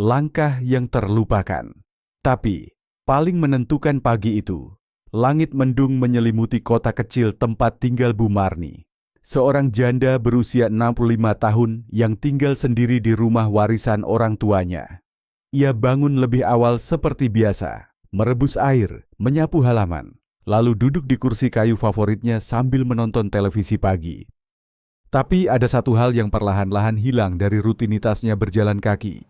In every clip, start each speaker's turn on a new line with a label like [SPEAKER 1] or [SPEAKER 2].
[SPEAKER 1] langkah yang terlupakan. Tapi, paling menentukan pagi itu, langit mendung menyelimuti kota kecil tempat tinggal Bu Marni. Seorang janda berusia 65 tahun yang tinggal sendiri di rumah warisan orang tuanya. Ia bangun lebih awal seperti biasa, merebus air, menyapu halaman, lalu duduk di kursi kayu favoritnya sambil menonton televisi pagi. Tapi ada satu hal yang perlahan-lahan hilang dari rutinitasnya berjalan kaki.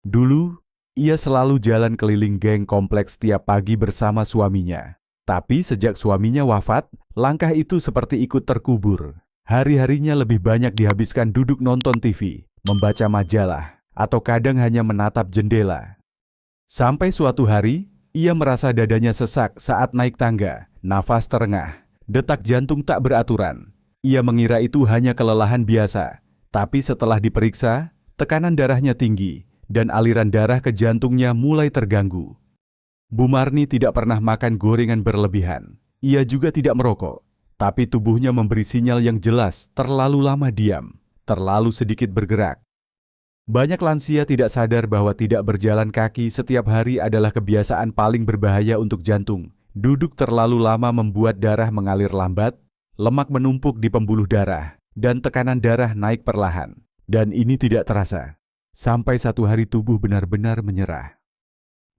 [SPEAKER 1] Dulu, ia selalu jalan keliling geng kompleks setiap pagi bersama suaminya. Tapi sejak suaminya wafat, langkah itu seperti ikut terkubur. Hari-harinya lebih banyak dihabiskan duduk nonton TV, membaca majalah, atau kadang hanya menatap jendela. Sampai suatu hari, ia merasa dadanya sesak saat naik tangga, nafas terengah, detak jantung tak beraturan. Ia mengira itu hanya kelelahan biasa, tapi setelah diperiksa, tekanan darahnya tinggi dan aliran darah ke jantungnya mulai terganggu. Bu Marni tidak pernah makan gorengan berlebihan. Ia juga tidak merokok, tapi tubuhnya memberi sinyal yang jelas terlalu lama diam, terlalu sedikit bergerak. Banyak lansia tidak sadar bahwa tidak berjalan kaki setiap hari adalah kebiasaan paling berbahaya untuk jantung. Duduk terlalu lama membuat darah mengalir lambat, lemak menumpuk di pembuluh darah, dan tekanan darah naik perlahan. Dan ini tidak terasa, sampai satu hari tubuh benar-benar menyerah.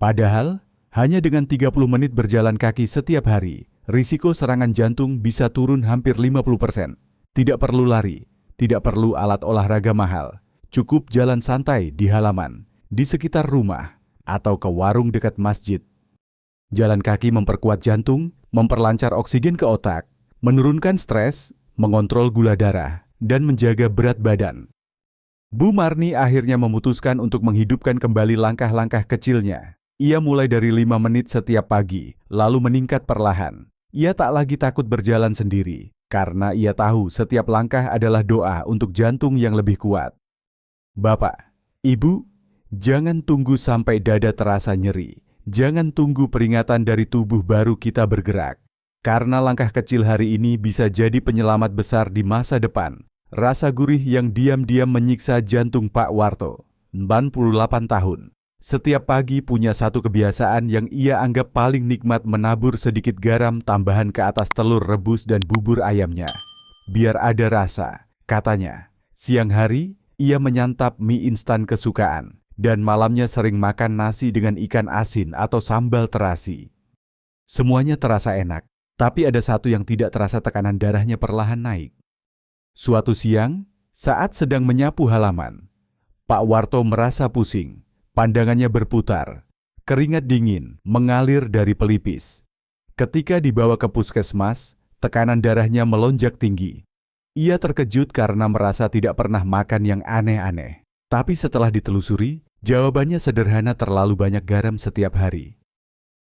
[SPEAKER 1] Padahal, hanya dengan 30 menit berjalan kaki setiap hari, risiko serangan jantung bisa turun hampir 50%. Tidak perlu lari, tidak perlu alat olahraga mahal, cukup jalan santai di halaman, di sekitar rumah, atau ke warung dekat masjid. Jalan kaki memperkuat jantung, memperlancar oksigen ke otak, menurunkan stres, mengontrol gula darah, dan menjaga berat badan. Bu Marni akhirnya memutuskan untuk menghidupkan kembali langkah-langkah kecilnya. Ia mulai dari 5 menit setiap pagi, lalu meningkat perlahan. Ia tak lagi takut berjalan sendiri, karena ia tahu setiap langkah adalah doa untuk jantung yang lebih kuat. Bapak, Ibu, jangan tunggu sampai dada terasa nyeri. Jangan tunggu peringatan dari tubuh baru kita bergerak. Karena langkah kecil hari ini bisa jadi penyelamat besar di masa depan. Rasa gurih yang diam-diam menyiksa jantung Pak Warto, 98 tahun. Setiap pagi punya satu kebiasaan yang ia anggap paling nikmat, menabur sedikit garam tambahan ke atas telur rebus dan bubur ayamnya. Biar ada rasa, katanya. Siang hari, ia menyantap mie instan kesukaan, dan malamnya sering makan nasi dengan ikan asin atau sambal terasi. Semuanya terasa enak. Tapi ada satu yang tidak terasa, tekanan darahnya perlahan naik. Suatu siang, saat sedang menyapu halaman, Pak Warto merasa pusing, pandangannya berputar, keringat dingin mengalir dari pelipis. Ketika dibawa ke puskesmas, tekanan darahnya melonjak tinggi. Ia terkejut karena merasa tidak pernah makan yang aneh-aneh. Tapi setelah ditelusuri, jawabannya sederhana: terlalu banyak garam setiap hari.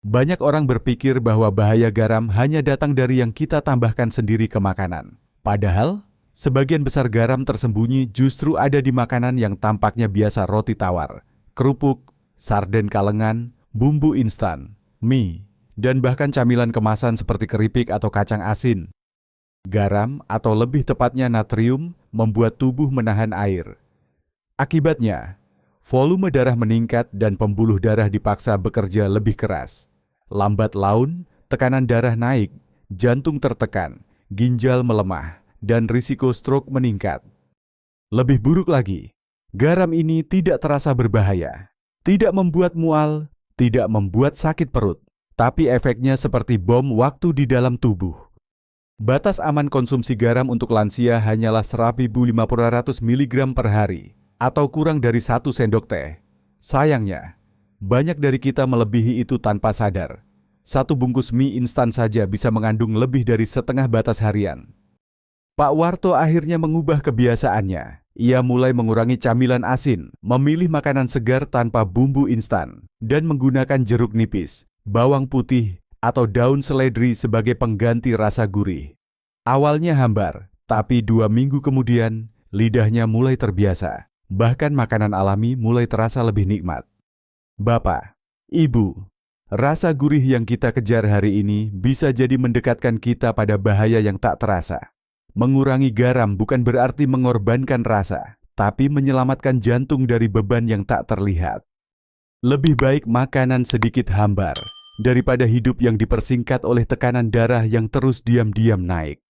[SPEAKER 1] Banyak orang berpikir bahwa bahaya garam hanya datang dari yang kita tambahkan sendiri ke makanan. Padahal, sebagian besar garam tersembunyi justru ada di makanan yang tampaknya biasa: roti tawar, kerupuk, sarden kalengan, bumbu instan, mie, dan bahkan camilan kemasan seperti keripik atau kacang asin. Garam, atau lebih tepatnya natrium, membuat tubuh menahan air. Akibatnya, volume darah meningkat dan pembuluh darah dipaksa bekerja lebih keras. Lambat laun, tekanan darah naik, jantung tertekan, ginjal melemah, dan risiko stroke meningkat. Lebih buruk lagi, garam ini tidak terasa berbahaya. Tidak membuat mual, tidak membuat sakit perut, tapi efeknya seperti bom waktu di dalam tubuh. Batas aman konsumsi garam untuk lansia hanyalah 1.500 mg per hari, atau kurang dari 1 sendok teh. Sayangnya, banyak dari kita melebihi itu tanpa sadar. Satu bungkus mie instan saja bisa mengandung lebih dari setengah batas harian. Pak Warto akhirnya mengubah kebiasaannya. Ia mulai mengurangi camilan asin, memilih makanan segar tanpa bumbu instan, dan menggunakan jeruk nipis, bawang putih, atau daun seledri sebagai pengganti rasa gurih. Awalnya hambar, tapi 2 minggu kemudian, lidahnya mulai terbiasa. Bahkan makanan alami mulai terasa lebih nikmat. Bapak, Ibu, rasa gurih yang kita kejar hari ini bisa jadi mendekatkan kita pada bahaya yang tak terasa. Mengurangi garam bukan berarti mengorbankan rasa, tapi menyelamatkan jantung dari beban yang tak terlihat. Lebih baik makanan sedikit hambar daripada hidup yang dipersingkat oleh tekanan darah yang terus diam-diam naik.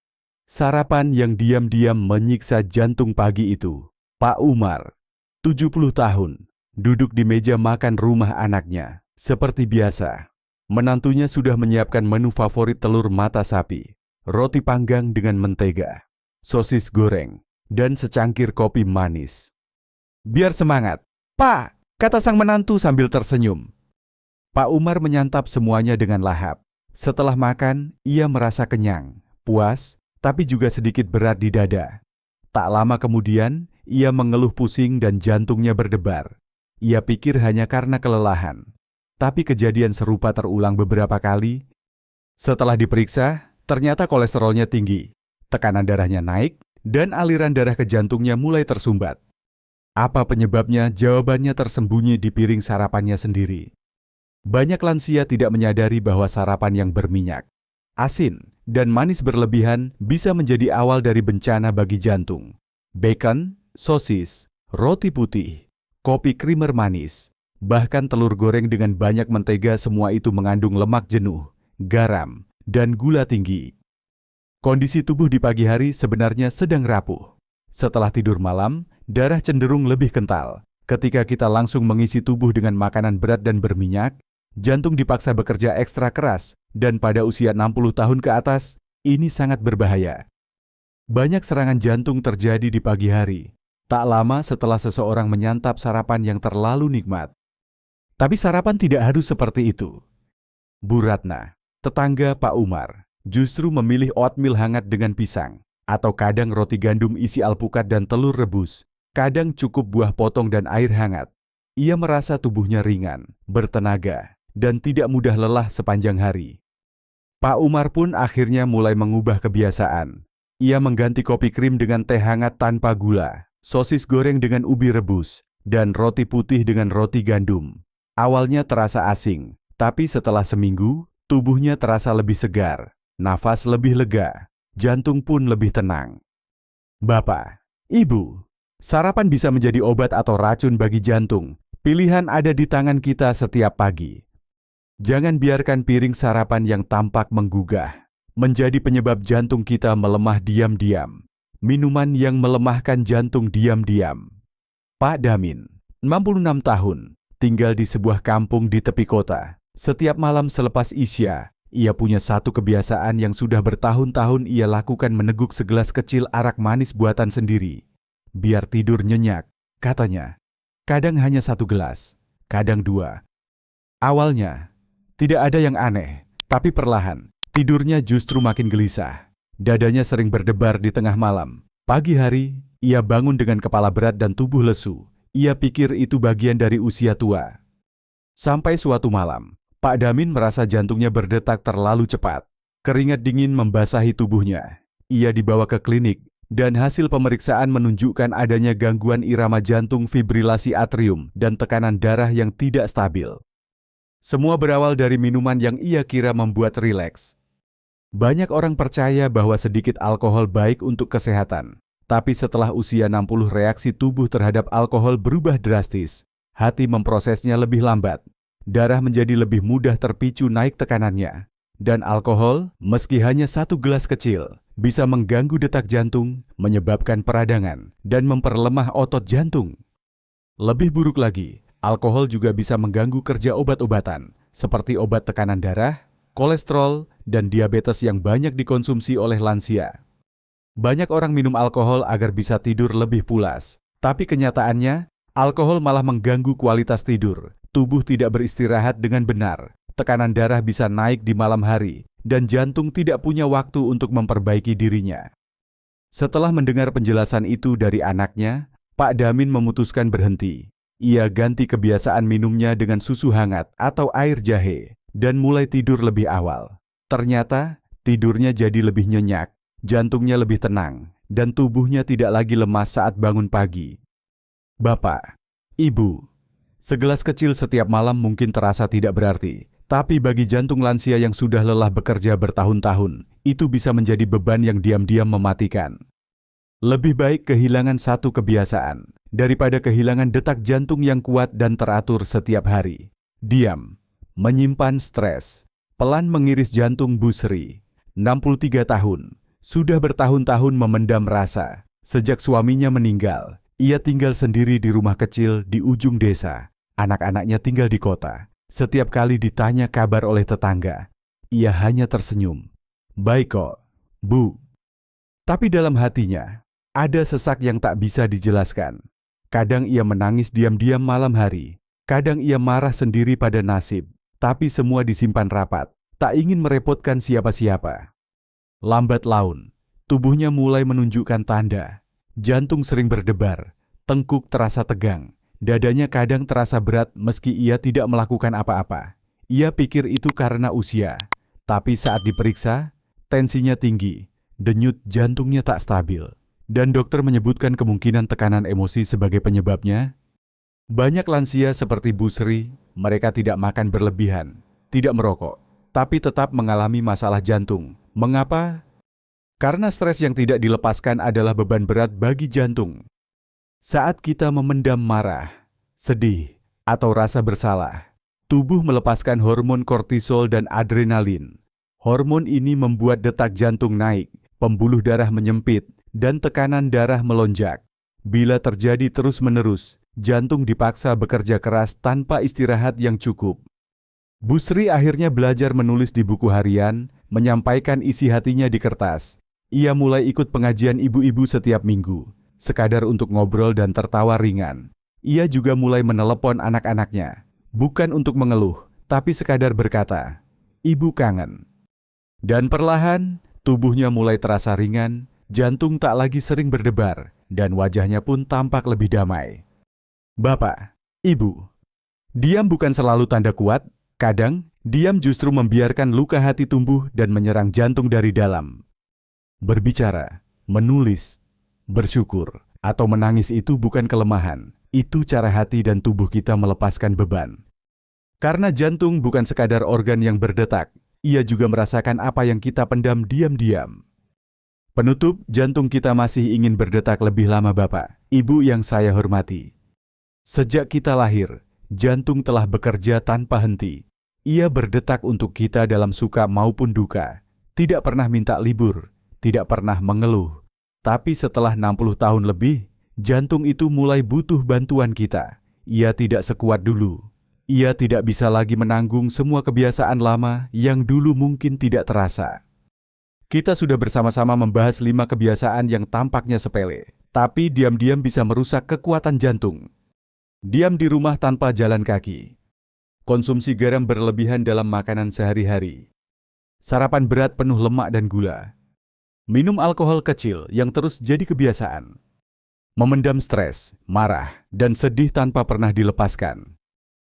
[SPEAKER 1] Sarapan yang diam-diam menyiksa jantung pagi itu. Pak Umar, 70 tahun, duduk di meja makan rumah anaknya. Seperti biasa, menantunya sudah menyiapkan menu favorit telur mata sapi, roti panggang dengan mentega, sosis goreng, dan secangkir kopi manis. "Biar semangat, Pak," kata sang menantu sambil tersenyum. Pak Umar menyantap semuanya dengan lahap. Setelah makan, ia merasa kenyang, puas, tapi juga sedikit berat di dada. Tak lama kemudian, ia mengeluh pusing dan jantungnya berdebar. Ia pikir hanya karena kelelahan. Tapi kejadian serupa terulang beberapa kali. Setelah diperiksa, ternyata kolesterolnya tinggi, tekanan darahnya naik, dan aliran darah ke jantungnya mulai tersumbat. Apa penyebabnya? Jawabannya tersembunyi di piring sarapannya sendiri. Banyak lansia tidak menyadari bahwa sarapan yang berminyak, asin, dan manis berlebihan bisa menjadi awal dari bencana bagi jantung. Bacon, sosis, roti putih, kopi krimer manis, bahkan telur goreng dengan banyak mentega, semua itu mengandung lemak jenuh, garam, dan gula tinggi. Kondisi tubuh di pagi hari sebenarnya sedang rapuh. Setelah tidur malam, darah cenderung lebih kental. Ketika kita langsung mengisi tubuh dengan makanan berat dan berminyak, jantung dipaksa bekerja ekstra keras, dan pada usia 60 tahun ke atas, ini sangat berbahaya. Banyak serangan jantung terjadi di pagi hari, tak lama setelah seseorang menyantap sarapan yang terlalu nikmat. Tapi sarapan tidak harus seperti itu. Bu Ratna, tetangga Pak Umar, justru memilih oatmeal hangat dengan pisang, atau kadang roti gandum isi alpukat dan telur rebus, kadang cukup buah potong dan air hangat. Ia merasa tubuhnya ringan, bertenaga, dan tidak mudah lelah sepanjang hari. Pak Umar pun akhirnya mulai mengubah kebiasaan. Ia mengganti kopi krim dengan teh hangat tanpa gula, sosis goreng dengan ubi rebus, dan roti putih dengan roti gandum. Awalnya terasa asing, tapi setelah seminggu, tubuhnya terasa lebih segar, nafas lebih lega, jantung pun lebih tenang. Bapak, Ibu, sarapan bisa menjadi obat atau racun bagi jantung. Pilihan ada di tangan kita setiap pagi. Jangan biarkan piring sarapan yang tampak menggugah menjadi penyebab jantung kita melemah diam-diam. Minuman yang melemahkan jantung diam-diam. Pak Damin, 66 tahun, tinggal di sebuah kampung di tepi kota. Setiap malam selepas Isya, ia punya satu kebiasaan yang sudah bertahun-tahun ia lakukan, meneguk segelas kecil arak manis buatan sendiri. Biar tidur nyenyak, katanya. Kadang hanya 1 gelas, kadang 2. Awalnya, tidak ada yang aneh, tapi perlahan, tidurnya justru makin gelisah. Dadanya sering berdebar di tengah malam. Pagi hari, ia bangun dengan kepala berat dan tubuh lesu. Ia pikir itu bagian dari usia tua. Sampai suatu malam, Pak Damin merasa jantungnya berdetak terlalu cepat. Keringat dingin membasahi tubuhnya. Ia dibawa ke klinik, dan hasil pemeriksaan menunjukkan adanya gangguan irama jantung, fibrilasi atrium, dan tekanan darah yang tidak stabil. Semua berawal dari minuman yang ia kira membuat rileks. Banyak orang percaya bahwa sedikit alkohol baik untuk kesehatan. Tapi setelah usia 60, reaksi tubuh terhadap alkohol berubah drastis. Hati memprosesnya lebih lambat. Darah menjadi lebih mudah terpicu naik tekanannya. Dan alkohol, meski hanya 1 gelas kecil, bisa mengganggu detak jantung, menyebabkan peradangan, dan memperlemah otot jantung. Lebih buruk lagi, alkohol juga bisa mengganggu kerja obat-obatan, seperti obat tekanan darah, kolesterol, dan diabetes yang banyak dikonsumsi oleh lansia. Banyak orang minum alkohol agar bisa tidur lebih pulas, tapi kenyataannya, alkohol malah mengganggu kualitas tidur. Tubuh tidak beristirahat dengan benar, tekanan darah bisa naik di malam hari, dan jantung tidak punya waktu untuk memperbaiki dirinya. Setelah mendengar penjelasan itu dari anaknya, Pak Damin memutuskan berhenti. Ia ganti kebiasaan minumnya dengan susu hangat atau air jahe, dan mulai tidur lebih awal. Ternyata, tidurnya jadi lebih nyenyak. Jantungnya lebih tenang, dan tubuhnya tidak lagi lemas saat bangun pagi. Bapak, Ibu, segelas kecil setiap malam mungkin terasa tidak berarti, tapi bagi jantung lansia yang sudah lelah bekerja bertahun-tahun, itu bisa menjadi beban yang diam-diam mematikan. Lebih baik kehilangan satu kebiasaan daripada kehilangan detak jantung yang kuat dan teratur setiap hari. Diam, menyimpan stres, pelan mengiris jantung Bu Sri, 63 tahun, sudah bertahun-tahun memendam rasa. Sejak suaminya meninggal, ia tinggal sendiri di rumah kecil di ujung desa. Anak-anaknya tinggal di kota. Setiap kali ditanya kabar oleh tetangga, ia hanya tersenyum. "Baik kok, Bu." Tapi dalam hatinya, ada sesak yang tak bisa dijelaskan. Kadang ia menangis diam-diam malam hari. Kadang ia marah sendiri pada nasib. Tapi semua disimpan rapat. Tak ingin merepotkan siapa-siapa. Lambat laun, tubuhnya mulai menunjukkan tanda. Jantung sering berdebar. Tengkuk terasa tegang. Dadanya kadang terasa berat meski ia tidak melakukan apa-apa. Ia pikir itu karena usia. Tapi saat diperiksa, tensinya tinggi. Denyut jantungnya tak stabil. Dan dokter menyebutkan kemungkinan tekanan emosi sebagai penyebabnya. Banyak lansia seperti Bu Sri, mereka tidak makan berlebihan, tidak merokok, tapi tetap mengalami masalah jantung. Mengapa? Karena stres yang tidak dilepaskan adalah beban berat bagi jantung. Saat kita memendam marah, sedih, atau rasa bersalah, tubuh melepaskan hormon kortisol dan adrenalin. Hormon ini membuat detak jantung naik, pembuluh darah menyempit, dan tekanan darah melonjak. Bila terjadi terus-menerus, jantung dipaksa bekerja keras tanpa istirahat yang cukup. Bu Sri akhirnya belajar menulis di buku harian, menyampaikan isi hatinya di kertas. Ia mulai ikut pengajian ibu-ibu setiap minggu, sekadar untuk ngobrol dan tertawa ringan. Ia juga mulai menelepon anak-anaknya, bukan untuk mengeluh, tapi sekadar berkata, "Ibu kangen." Dan perlahan, tubuhnya mulai terasa ringan, jantung tak lagi sering berdebar, dan wajahnya pun tampak lebih damai. Bapak, Ibu, diam bukan selalu tanda kuat. Kadang, diam justru membiarkan luka hati tumbuh dan menyerang jantung dari dalam. Berbicara, menulis, bersyukur, atau menangis itu bukan kelemahan. Itu cara hati dan tubuh kita melepaskan beban. Karena jantung bukan sekadar organ yang berdetak, ia juga merasakan apa yang kita pendam diam-diam. Penutup, jantung kita masih ingin berdetak lebih lama Bapak, Ibu yang saya hormati. Sejak kita lahir, jantung telah bekerja tanpa henti. Ia berdetak untuk kita dalam suka maupun duka. Tidak pernah minta libur, tidak pernah mengeluh. Tapi setelah 60 tahun lebih, jantung itu mulai butuh bantuan kita. Ia tidak sekuat dulu. Ia tidak bisa lagi menanggung semua kebiasaan lama yang dulu mungkin tidak terasa. Kita sudah bersama-sama membahas 5 kebiasaan yang tampaknya sepele, tapi diam-diam bisa merusak kekuatan jantung. Diam di rumah tanpa jalan kaki. Konsumsi garam berlebihan dalam makanan sehari-hari. Sarapan berat penuh lemak dan gula. Minum alkohol kecil yang terus jadi kebiasaan. Memendam stres, marah, dan sedih tanpa pernah dilepaskan.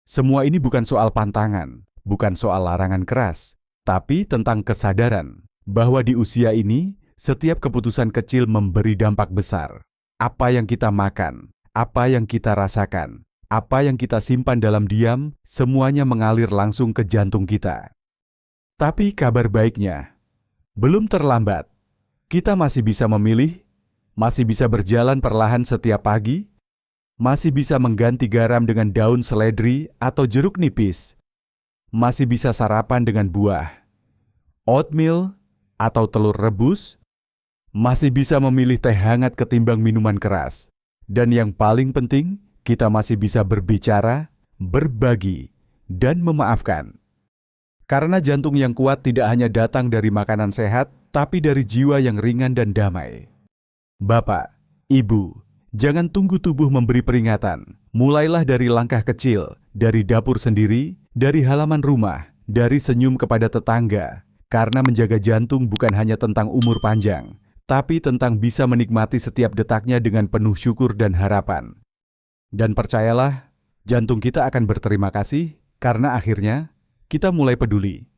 [SPEAKER 1] Semua ini bukan soal pantangan, bukan soal larangan keras, tapi tentang kesadaran bahwa di usia ini, setiap keputusan kecil memberi dampak besar. Apa yang kita makan, apa yang kita rasakan, apa yang kita simpan dalam diam, semuanya mengalir langsung ke jantung kita. Tapi kabar baiknya, belum terlambat. Kita masih bisa memilih, masih bisa berjalan perlahan setiap pagi, masih bisa mengganti garam dengan daun seledri atau jeruk nipis, masih bisa sarapan dengan buah, oatmeal, atau telur rebus, masih bisa memilih teh hangat ketimbang minuman keras. Dan yang paling penting, kita masih bisa berbicara, berbagi, dan memaafkan. Karena jantung yang kuat tidak hanya datang dari makanan sehat, tapi dari jiwa yang ringan dan damai. Bapak, Ibu, jangan tunggu tubuh memberi peringatan. Mulailah dari langkah kecil, dari dapur sendiri, dari halaman rumah, dari senyum kepada tetangga. Karena menjaga jantung bukan hanya tentang umur panjang, tapi tentang bisa menikmati setiap detaknya dengan penuh syukur dan harapan. Dan percayalah, jantung kita akan berterima kasih karena akhirnya kita mulai peduli.